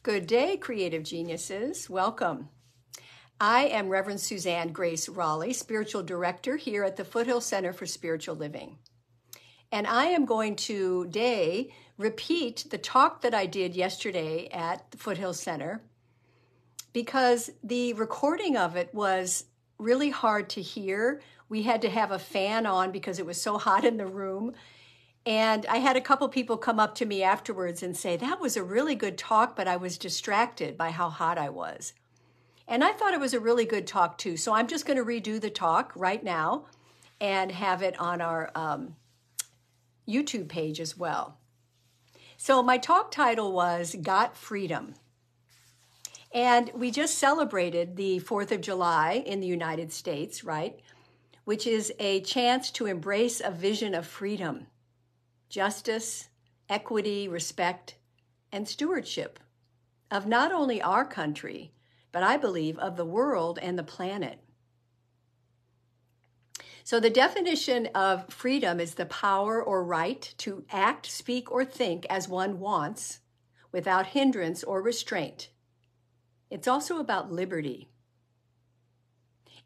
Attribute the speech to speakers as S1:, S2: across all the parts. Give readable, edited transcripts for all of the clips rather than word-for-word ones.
S1: Good day, creative geniuses. Welcome. I am Reverend Suzanne Grace Raleigh, Spiritual Director here at the Foothill Center for Spiritual Living. And I am going to today repeat the talk that I did yesterday at the Foothill Center because the recording of it was really hard to hear. We had to have a fan on because it was so hot in the room. And I had a couple people come up to me afterwards and say, that was a really good talk, but I was distracted by how hot I was. And I thought it was a really good talk too. So I'm just going to redo the talk right now and have it on our YouTube page as well. So my talk title was Got Freedom. And we just celebrated the 4th of July in the United States, right? Which is a chance to embrace a vision of freedom, justice, equity, respect, and stewardship of not only our country, but I believe of the world and the planet. So the definition of freedom is the power or right to act, speak, or think as one wants without hindrance or restraint. It's also about liberty.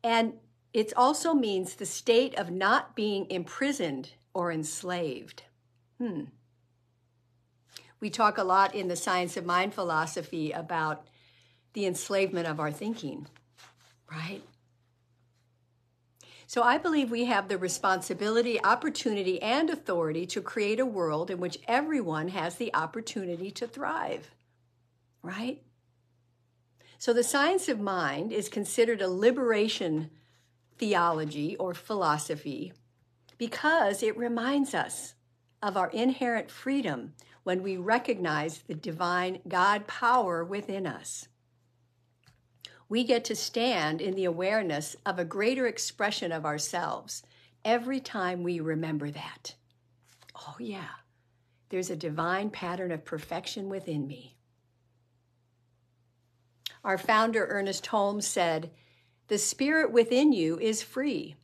S1: And it also means the state of not being imprisoned or enslaved. We talk a lot in the Science of Mind philosophy about the enslavement of our thinking, right? So I believe we have the responsibility, opportunity, and authority to create a world in which everyone has the opportunity to thrive, right? So the Science of Mind is considered a liberation theology or philosophy because it reminds us of our inherent freedom when we recognize the divine God power within us. We get to stand in the awareness of a greater expression of ourselves every time we remember that. Oh yeah, there's a divine pattern of perfection within me. Our founder, Ernest Holmes, said, "The spirit within you is free.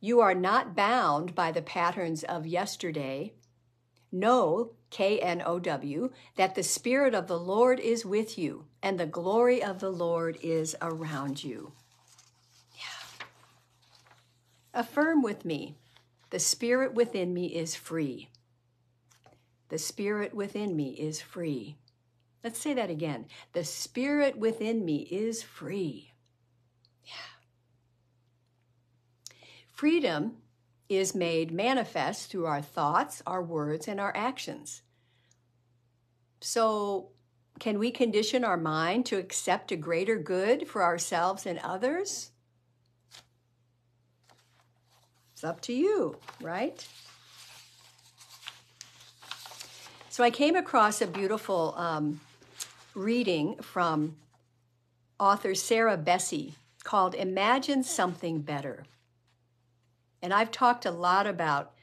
S1: You are not bound by the patterns of yesterday. Know, K-N-O-W, that the Spirit of the Lord is with you, and the glory of the Lord is around you." Yeah. Affirm with me, the Spirit within me is free. The Spirit within me is free. Let's say that again. The Spirit within me is free. Freedom is made manifest through our thoughts, our words, and our actions. So, can we condition our mind to accept a greater good for ourselves and others? It's up to you, right? So I came across a beautiful reading from author Sarah Bessey called Imagine Something Better. And I've talked a lot about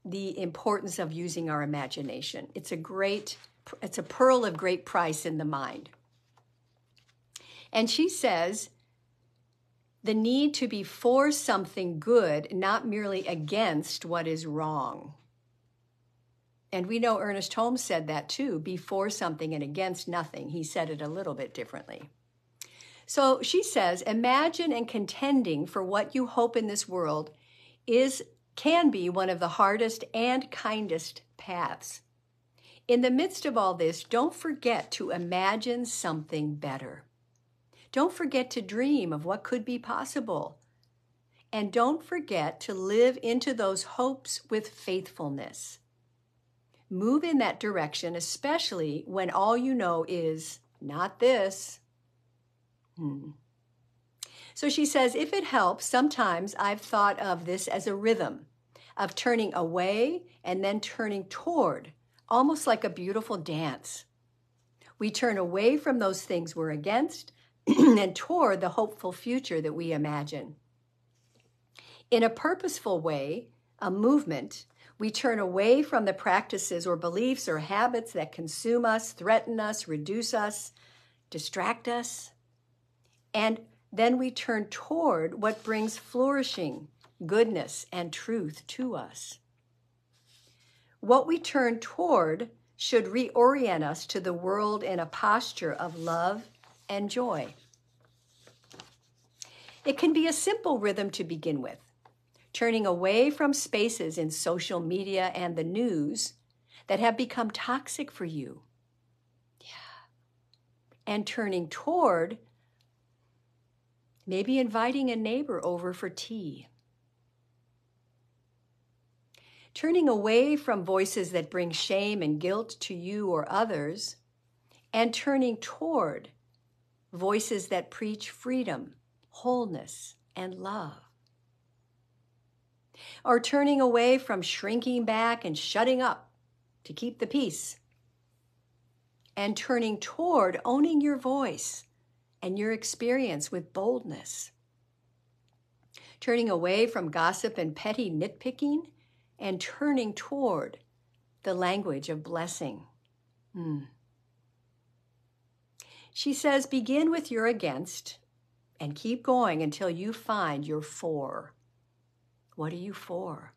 S1: the importance of using our imagination. It's a pearl of great price in the mind. And she says, the need to be for something good, not merely against what is wrong. And we know Ernest Holmes said that too, be for something and against nothing. He said it a little bit differently. So she says, imagine and contending for what you hope in this world can be one of the hardest and kindest paths. In the midst of all this, don't forget to imagine something better. Don't forget to dream of what could be possible. And don't forget to live into those hopes with faithfulness. Move in that direction, especially when all you know is not this. So she says, if it helps, sometimes I've thought of this as a rhythm of turning away and then turning toward, almost like a beautiful dance. We turn away from those things we're against and toward the hopeful future that we imagine. In a purposeful way, a movement, we turn away from the practices or beliefs or habits that consume us, threaten us, reduce us, distract us, and then we turn toward what brings flourishing, goodness, and truth to us. What we turn toward should reorient us to the world in a posture of love and joy. It can be a simple rhythm to begin with, turning away from spaces in social media and the news that have become toxic for you. And turning toward maybe inviting a neighbor over for tea. Turning away from voices that bring shame and guilt to you or others, and turning toward voices that preach freedom, wholeness, and love. Or turning away from shrinking back and shutting up to keep the peace, and turning toward owning your voice and your experience with boldness. Turning away from gossip and petty nitpicking and turning toward the language of blessing. She says, begin with your against and keep going until you find your for. What are you for?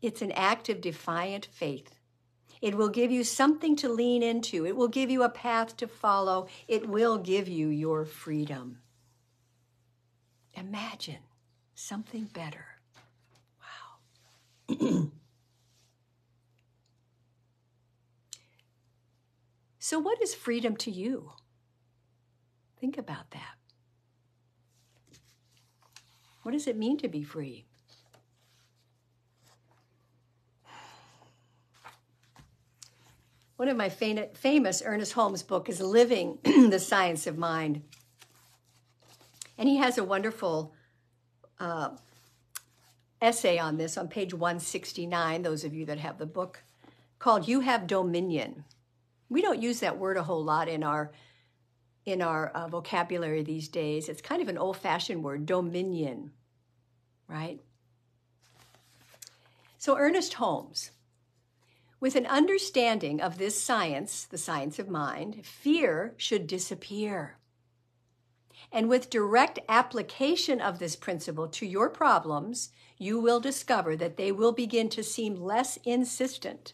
S1: It's an act of defiant faith. It will give you something to lean into. It will give you a path to follow. It will give you your freedom. Imagine something better. Wow. So what is freedom to you? Think about that. What does it mean to be free? One of my famous Ernest Holmes book is Living the Science of Mind. And he has a wonderful essay on this on page 169, those of you that have the book, called You Have Dominion. We don't use that word a whole lot in our vocabulary these days. It's kind of an old-fashioned word, dominion, right? So Ernest Holmes, with an understanding of this science, the science of mind, fear should disappear. And with direct application of this principle to your problems, you will discover that they will begin to seem less insistent.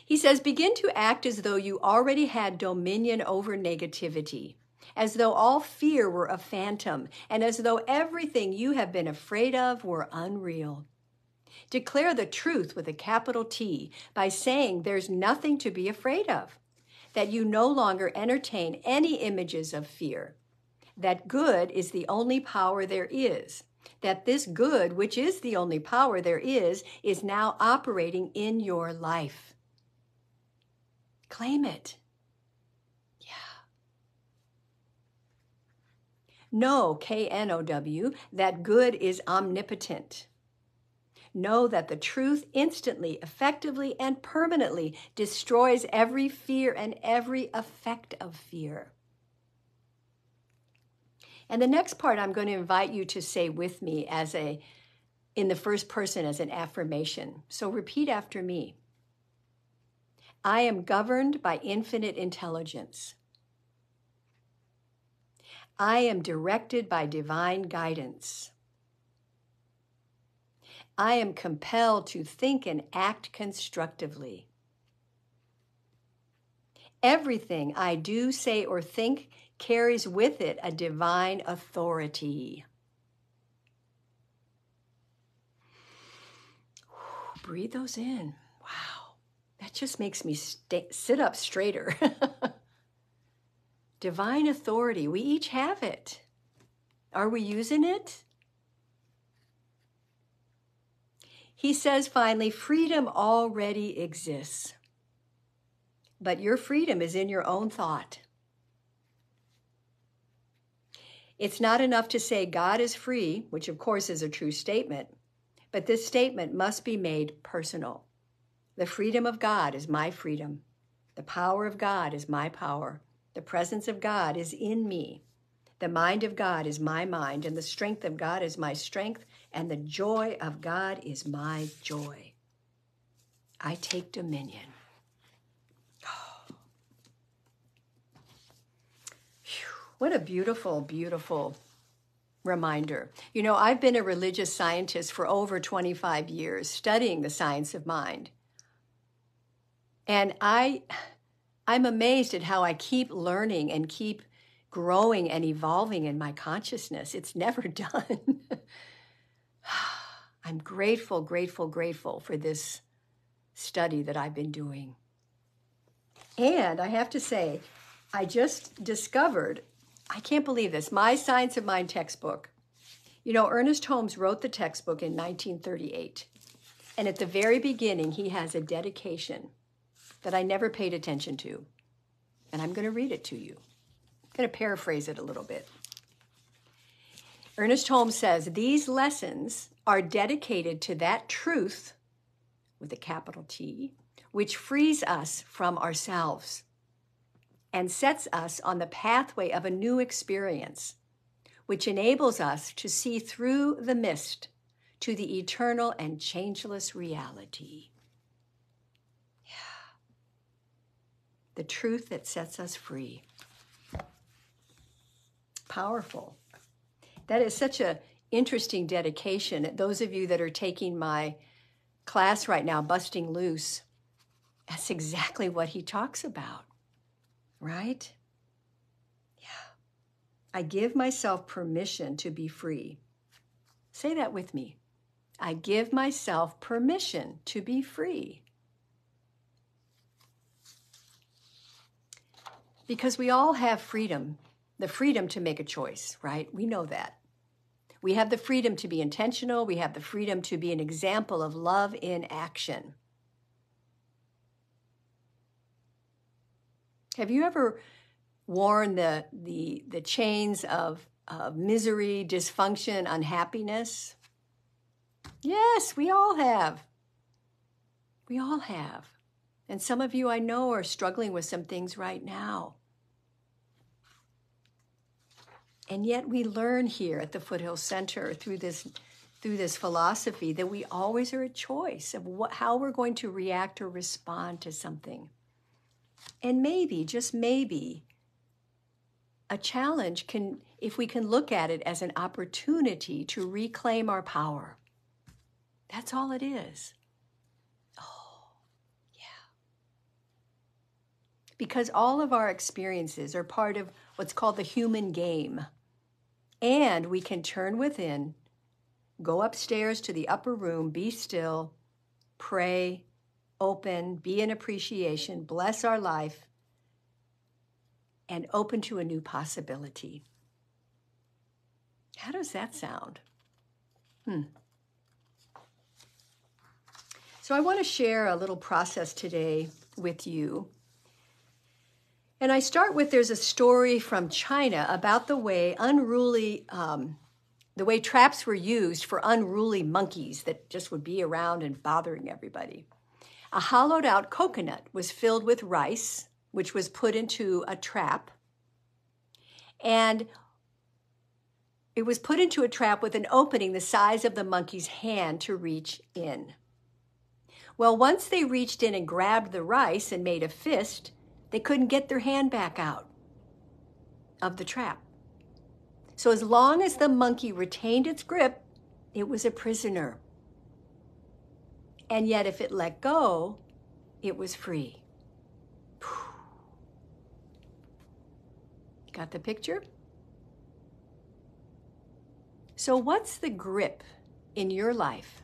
S1: He says, begin to act as though you already had dominion over negativity, as though all fear were a phantom, and as though everything you have been afraid of were unreal. Declare the truth with a capital T by saying there's nothing to be afraid of, that you no longer entertain any images of fear, that good is the only power there is, that this good, which is the only power there is now operating in your life. Claim it. Yeah. Know, K-N-O-W, that good is omnipotent. Know that the truth instantly, effectively, and permanently destroys every fear and every effect of fear. And the next part I'm going to invite you to say with me in the first person as an affirmation. So repeat after me. I am governed by infinite intelligence. I am directed by divine guidance. I am compelled to think and act constructively. Everything I do, say, or think carries with it a divine authority. Breathe those in. Wow. That just makes me sit up straighter. Divine authority. We each have it. Are we using it? He says finally, freedom already exists. But your freedom is in your own thought. It's not enough to say God is free, which of course is a true statement, but this statement must be made personal. The freedom of God is my freedom. The power of God is my power. The presence of God is in me. The mind of God is my mind, and the strength of God is my strength, and the joy of God is my joy. I take dominion. Oh. What a beautiful, beautiful reminder. You know, I've been a religious scientist for over 25 years, studying the science of mind. And I'm amazed at how I keep learning and keep growing and evolving in my consciousness. It's never done. I'm grateful, grateful, grateful for this study that I've been doing. And I have to say, I just discovered, I can't believe this, my Science of Mind textbook. You know, Ernest Holmes wrote the textbook in 1938. And at the very beginning, he has a dedication that I never paid attention to. And I'm going to read it to you. I'm going to paraphrase it a little bit. Ernest Holmes says, "These lessons are dedicated to that truth, with a capital T, which frees us from ourselves and sets us on the pathway of a new experience, which enables us to see through the mist to the eternal and changeless reality." Yeah. The truth that sets us free. Powerful. That is such an interesting dedication. Those of you that are taking my class right now, Busting Loose, that's exactly what he talks about, right? Yeah. I give myself permission to be free. Say that with me. I give myself permission to be free. Because we all have freedom, the freedom to make a choice, right? We know that. We have the freedom to be intentional. We have the freedom to be an example of love in action. Have you ever worn the chains of misery, dysfunction, unhappiness? Yes, we all have. We all have. And some of you I know are struggling with some things right now. And yet we learn here at the Foothill Center through this philosophy that we always are a choice of how we're going to react or respond to something. And maybe, just maybe, a challenge if we can look at it as an opportunity to reclaim our power. That's all it is. Oh, yeah. Because all of our experiences are part of what's called the human game. And we can turn within, go upstairs to the upper room, be still, pray, open, be in appreciation, bless our life, and open to a new possibility. How does that sound? So I want to share a little process today with you. And I start with, there's a story from China about the way traps were used for unruly monkeys that just would be around and bothering everybody. A hollowed out coconut was filled with rice, which was put into a trap. And it was put into a trap with an opening the size of the monkey's hand to reach in. Well, once they reached in and grabbed the rice and made a fist, they couldn't get their hand back out of the trap. So as long as the monkey retained its grip, it was a prisoner. And yet if it let go, it was free. Got the picture? So what's the grip in your life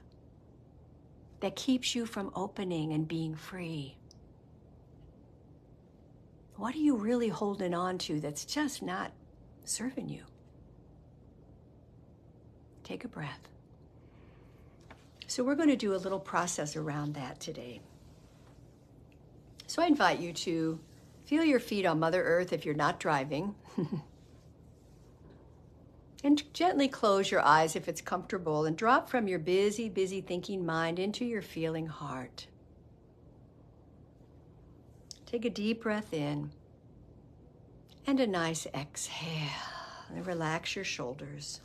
S1: that keeps you from opening and being free? What are you really holding on to that's just not serving you? Take a breath. So we're going to do a little process around that today. So I invite you to feel your feet on Mother Earth if you're not driving. And gently close your eyes if it's comfortable and drop from your busy, busy thinking mind into your feeling heart. Take a deep breath in and a nice exhale. And relax your shoulders.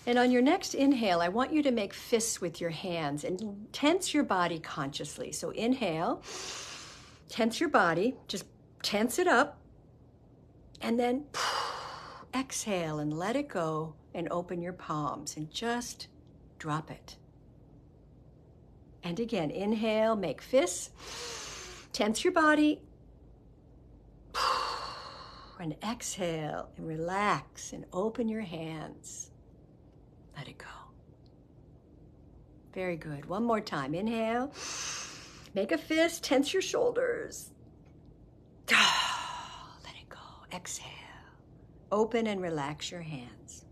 S1: And on your next inhale, I want you to make fists with your hands and tense your body consciously. So inhale, tense your body, just tense it up, and then exhale and let it go and open your palms and just drop it. And again, inhale, make fists, tense your body, and exhale and relax and open your hands. Let it go. Very good. One more time. Inhale, make a fist, tense your shoulders. Let it go. Exhale. Open and relax your hands.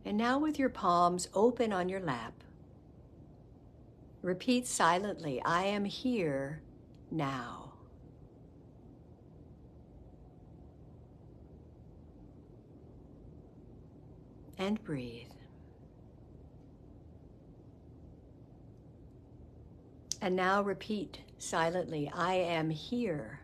S1: And now with your palms open on your lap, repeat silently, I am here now. And breathe. And now repeat silently, I am here.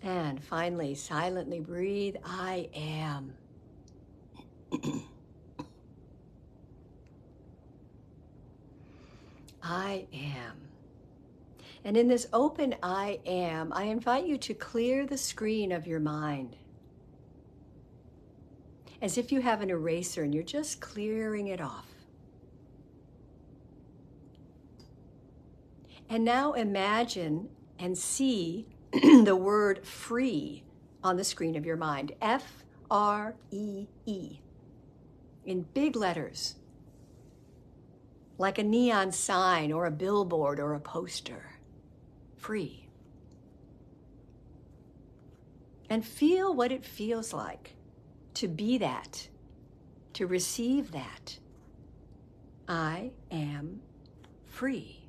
S1: And finally, silently breathe, I am. I am. And in this open I am, I invite you to clear the screen of your mind. As if you have an eraser and you're just clearing it off. And now imagine and see the word free on the screen of your mind. F-R-E-E. In big letters. Like a neon sign or a billboard or a poster. Free. And feel what it feels like to be that, to receive that. I am free.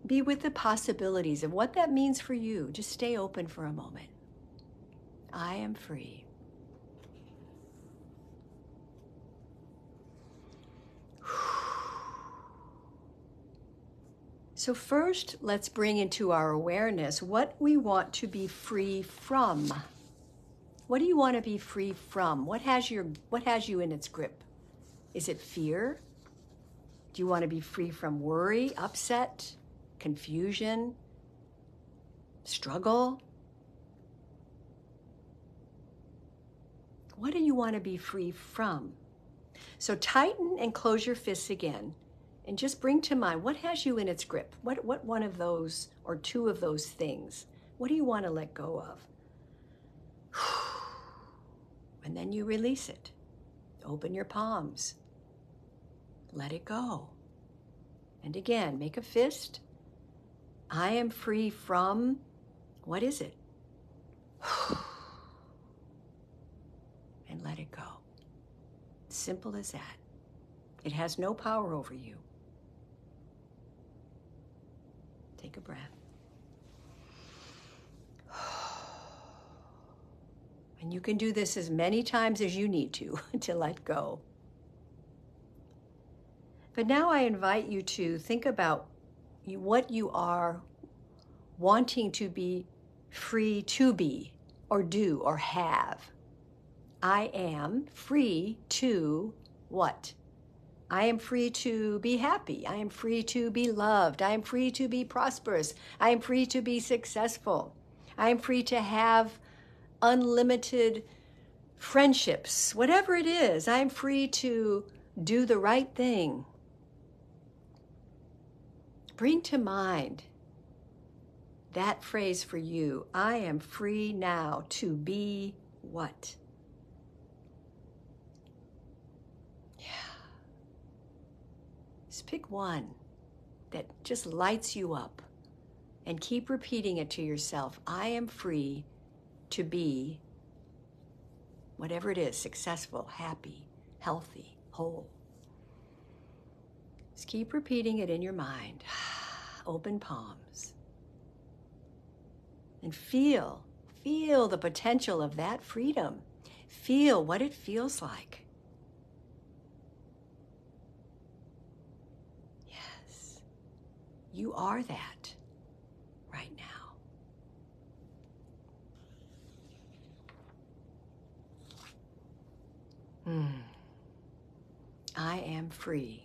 S1: Be with the possibilities of what that means for you. Just stay open for a moment. I am free. So first, let's bring into our awareness what we want to be free from. What do you want to be free from? What has you in its grip? Is it fear? Do you want to be free from worry, upset, confusion, struggle? What do you want to be free from? So tighten and close your fists again. And just bring to mind, what has you in its grip? What one of those or two of those things? What do you want to let go of? And then you release it. Open your palms. Let it go. And again, make a fist. I am free from, what is it? And let it go. Simple as that. It has no power over you. Take a breath. And you can do this as many times as you need to let go. But now I invite you to think about what you are wanting to be free to be, or do, or have. I am free to what? I am free to be happy. I am free to be loved. I am free to be prosperous. I am free to be successful. I am free to have unlimited friendships. Whatever it is, I am free to do the right thing. Bring to mind that phrase for you. I am free now to be what? Just pick one that just lights you up and keep repeating it to yourself. I am free to be whatever it is, successful, happy, healthy, whole. Just keep repeating it in your mind. Open palms. And feel the potential of that freedom. Feel what it feels like. Yes. You are that right now. I am free.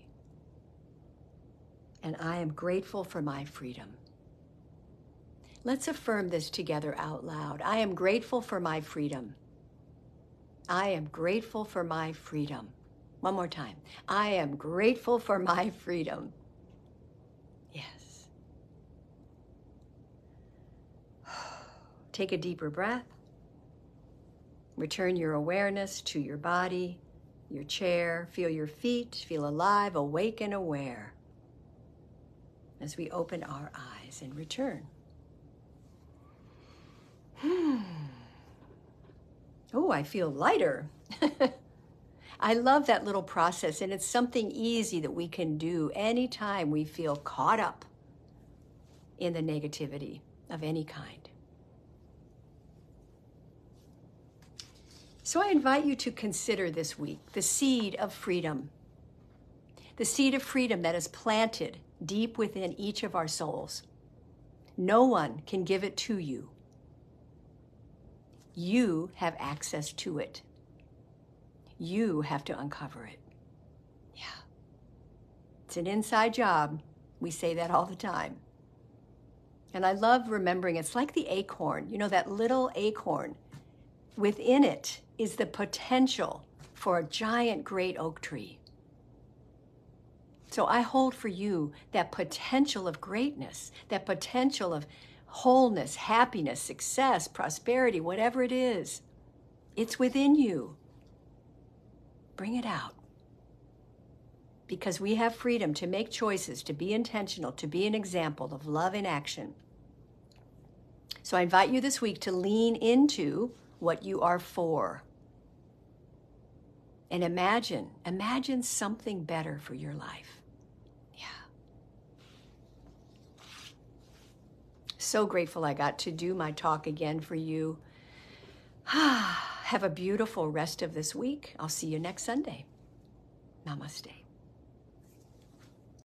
S1: And I am grateful for my freedom. Let's affirm this together out loud. I am grateful for my freedom. I am grateful for my freedom. One more time. I am grateful for my freedom. Yes. Take a deeper breath. Return your awareness to your body, your chair. Feel your feet. Feel alive, awake, and aware as we open our eyes and return. Oh, I feel lighter. I love that little process, and it's something easy that we can do anytime we feel caught up in the negativity of any kind. So I invite you to consider this week the seed of freedom. The seed of freedom that is planted deep within each of our souls. No one can give it to you. You have access to it. You have to uncover it. Yeah. It's an inside job. We say that all the time. And I love remembering it's like the acorn. You know, that little acorn. Within it is the potential for a giant, great oak tree. So I hold for you that potential of greatness, that potential of wholeness, happiness, success, prosperity, whatever it is. It's within you. Bring it out. Because we have freedom to make choices, to be intentional, to be an example of love in action. So I invite you this week to lean into what you are for. And imagine something better for your life. Yeah. So grateful I got to do my talk again for you. Have a beautiful rest of this week. I'll see you next Sunday. Namaste.